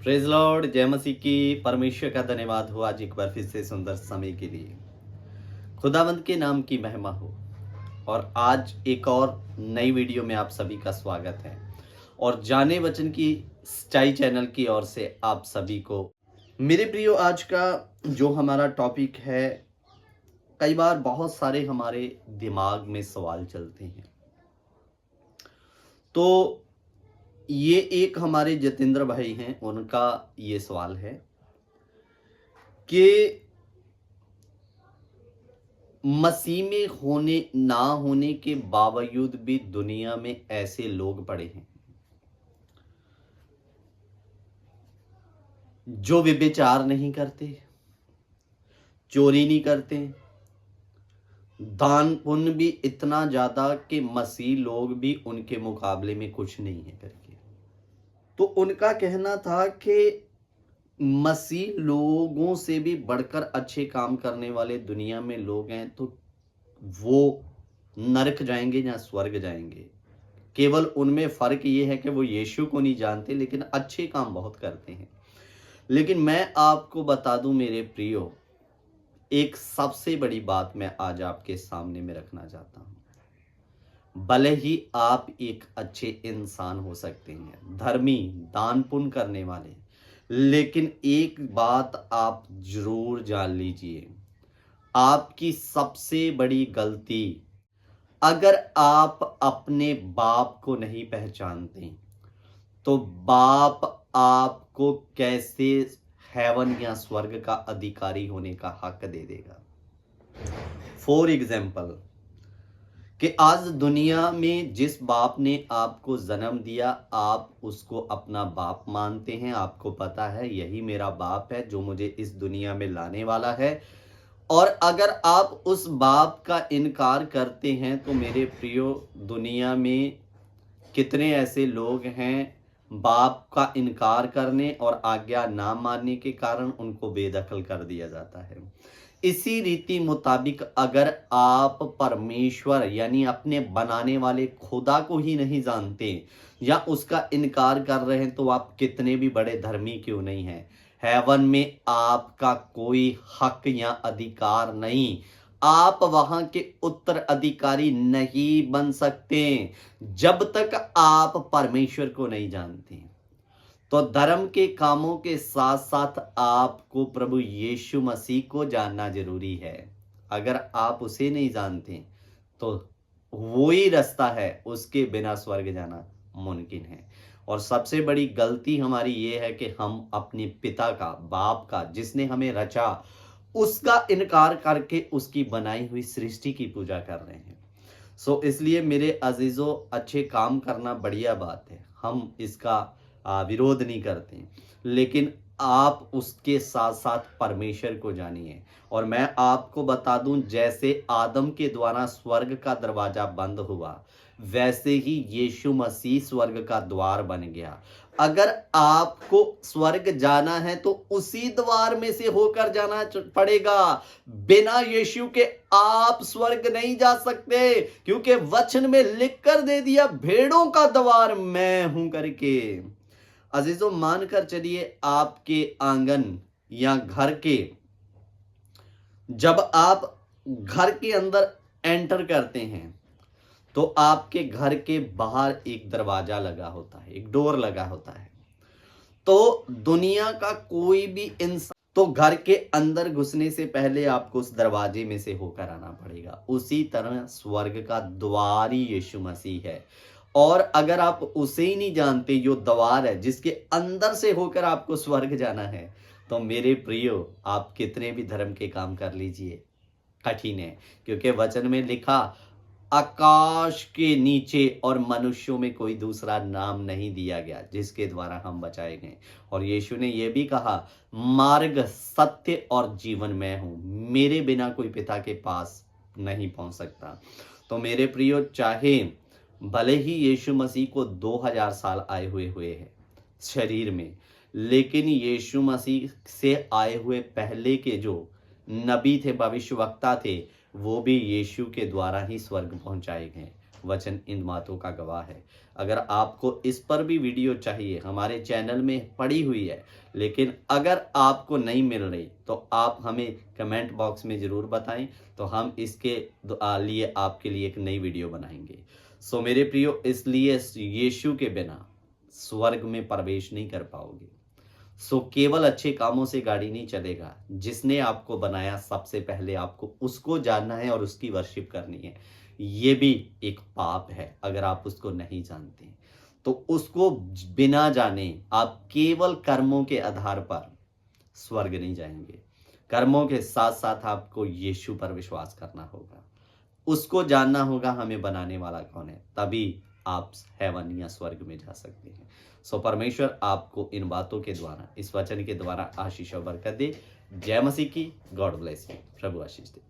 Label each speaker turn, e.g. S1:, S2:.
S1: Praise Lord, जय मसीह की। परमेश्वर का धन्यवाद हो आज एक बार फिर से सुंदर समय के लिए। खुदावंद के नाम की महिमा हो। और आज एक और नई वीडियो में आप सभी का स्वागत है और जाने वचन की स्टाई चैनल की ओर से आप सभी को मेरे प्रियो। आज का जो हमारा टॉपिक है, कई बार बहुत सारे हमारे दिमाग में सवाल चलते हैं। तो ये एक हमारे जतेंद्र भाई हैं, उनका ये सवाल है कि मसीह में होने ना होने के बावजूद भी दुनिया में ऐसे लोग पड़े हैं जो व्यभिचार नहीं करते, चोरी नहीं करते, दान पुण्य भी इतना ज्यादा कि मसीह लोग भी उनके मुकाबले में कुछ नहीं है करके। तो उनका कहना था कि मसीह लोगों से भी बढ़कर अच्छे काम करने वाले दुनिया में लोग हैं, तो वो नरक जाएंगे या स्वर्ग जाएंगे। केवल उनमें फर्क ये है कि वो यीशु को नहीं जानते, लेकिन अच्छे काम बहुत करते हैं। लेकिन मैं आपको बता दूं मेरे प्रियो, एक सबसे बड़ी बात मैं आज आपके सामने में रखना चाहता हूं। भले ही आप एक अच्छे इंसान हो सकते हैं, धर्मी, दान पुण्य करने वाले, लेकिन एक बात आप जरूर जान लीजिए, आपकी सबसे बड़ी गलती, अगर आप अपने बाप को नहीं पहचानते तो बाप आपको कैसे हेवन या स्वर्ग का अधिकारी होने का हक दे देगा। फॉर एग्जाम्पल, कि आज दुनिया में जिस बाप ने आपको जन्म दिया, आप उसको अपना बाप मानते हैं। आपको पता है यही मेरा बाप है जो मुझे इस दुनिया में लाने वाला है। और अगर आप उस बाप का इनकार करते हैं तो मेरे प्रियो, दुनिया में कितने ऐसे लोग हैं बाप का इनकार करने और आज्ञा ना मानने के कारण उनको बेदखल कर दिया जाता है। इसी रीति मुताबिक अगर आप परमेश्वर यानी अपने बनाने वाले खुदा को ही नहीं जानते या उसका इनकार कर रहे हैं, तो आप कितने भी बड़े धर्मी क्यों नहीं हैं, हेवन में आपका कोई हक या अधिकार नहीं। आप वहां के उत्तराधिकारी नहीं बन सकते जब तक आप परमेश्वर को नहीं जानते। तो धर्म के कामों के साथ साथ आपको प्रभु यीशु मसीह को जानना जरूरी है। अगर आप उसे नहीं जानते तो वही रास्ता है, उसके बिना स्वर्ग जाना मुमकिन है। और सबसे बड़ी गलती हमारी ये है कि हम अपने पिता का, बाप का, जिसने हमें रचा, उसका इनकार करके उसकी बनाई हुई सृष्टि की पूजा कर रहे हैं। इसलिए मेरे अजीजों, अच्छे काम करना बढ़िया बात है, हम इसका विरोध नहीं करते, लेकिन आप उसके साथ साथ परमेश्वर को जानिए। और मैं आपको बता दूं, जैसे आदम के द्वारा स्वर्ग का दरवाजा बंद हुआ, वैसे ही यीशु मसीह स्वर्ग का द्वार बन गया। अगर आपको स्वर्ग जाना है तो उसी द्वार में से होकर जाना पड़ेगा। बिना यीशु के आप स्वर्ग नहीं जा सकते, क्योंकि वचन में लिख कर दे दिया, भेड़ों का द्वार मैं हूं करके। अजीजों, मानकर चलिए आपके आंगन या घर के, जब आप घर के अंदर एंटर करते हैं तो आपके घर के बाहर एक दरवाजा लगा होता है, एक डोर लगा होता है। तो दुनिया का कोई भी इंसान, तो घर के अंदर घुसने से पहले आपको उस दरवाजे में से होकर आना पड़ेगा। उसी तरह स्वर्ग का द्वार ही यीशु मसीह है। और अगर आप उसे ही नहीं जानते, जो द्वार है जिसके अंदर से होकर आपको स्वर्ग जाना है, तो मेरे प्रियो, आप कितने भी धर्म के काम कर लीजिए, कठिन है। क्योंकि वचन में लिखा, आकाश के नीचे और मनुष्यों में कोई दूसरा नाम नहीं दिया गया जिसके द्वारा हम बचाए गए। और यीशु ने यह भी कहा, मार्ग, सत्य और जीवन मैं हूं, मेरे बिना कोई पिता के पास नहीं पहुंच सकता। तो मेरे प्रियो, चाहे भले ही यीशु मसीह को 2000 साल आए हुए हैं शरीर में, लेकिन यीशु मसीह से आए हुए पहले के जो नबी थे, भविष्यवक्ता थे, वो भी यीशु के द्वारा ही स्वर्ग पहुंचाए गए। वचन इन बातों का गवाह है। अगर आपको इस पर भी वीडियो चाहिए, हमारे चैनल में पड़ी हुई है, लेकिन अगर आपको नहीं मिल रही तो आप हमें कमेंट बॉक्स में ज़रूर बताएं, तो हम इसके लिए आपके लिए एक नई वीडियो बनाएंगे। सो मेरे प्रियो, इसलिए यीशु के बिना स्वर्ग में प्रवेश नहीं कर पाओगे। सो केवल अच्छे कामों से गाड़ी नहीं चलेगा। जिसने आपको बनाया, सबसे पहले आपको उसको जानना है और उसकी वर्शिप करनी है। ये भी एक पाप है अगर आप उसको नहीं जानते। तो उसको बिना जाने आप केवल कर्मों के आधार पर स्वर्ग नहीं जाएंगे। कर्मों के साथ साथ आपको यीशु पर विश्वास करना होगा, उसको जानना होगा हमें बनाने वाला कौन है, तभी आप हेवन या स्वर्ग में जा सकते हैं। सो परमेश्वर आपको इन बातों के द्वारा, इस वचन के द्वारा आशीष और बरकत दे। जय मसीह की। God bless you. Prabhu Ashish they.